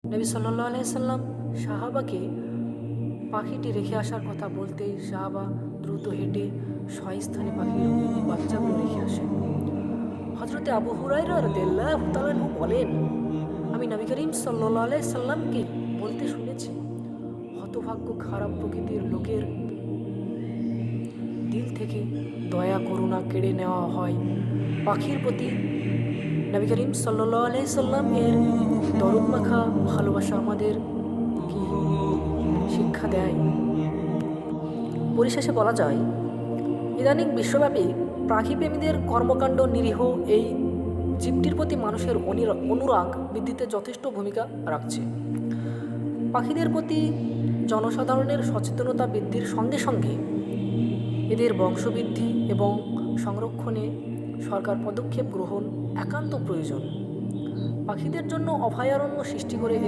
নবী সাল্লাল্লাহু আলাইহি সাল্লাম সাহাবাকে পাখিটি রেখে আসার কথা বলতেই সাহাবা দ্রুত হেঁটে স্বস্থানে পাখির বাচ্চাগুলো রেখে আসেন। হজরতে আবু হুরায়রা রাদিয়াল্লাহু তাআলা আনহু বলেন, আমি নবী করিম সাল্লাল্লাহু আলাইহি সাল্লামকে বলতে শুনেছি, হতভাগ্য খারাপ প্রকৃতির লোকের দিল থেকে দয়া করুণা কেড়ে নেওয়া হয়। পাখির প্রতি নবী করিম সাল্লাল্লাহু আলাইহি সাল্লাম এর দরদ মাখা ভালোবাসা আমাদের কি শিক্ষা দেয়। পরিশেষে বলা যায়, ইদানিং বিশ্বব্যাপী পাখিপ্রেমীদের কর্মকাণ্ড নিরীহ এই জীবটির প্রতি মানুষের অনুরাগ বৃদ্ধিতে যথেষ্ট ভূমিকা রাখছে। পাখিদের প্রতি জনসাধারণের সচেতনতা বৃদ্ধির সঙ্গে সঙ্গে এদের বংশবৃদ্ধি এবং সংরক্ষণে সরকার পদক্ষেপ গ্রহণ একান্ত প্রয়োজন। পাখিদের জন্য অভয়ারণ্য সৃষ্টি করে এদের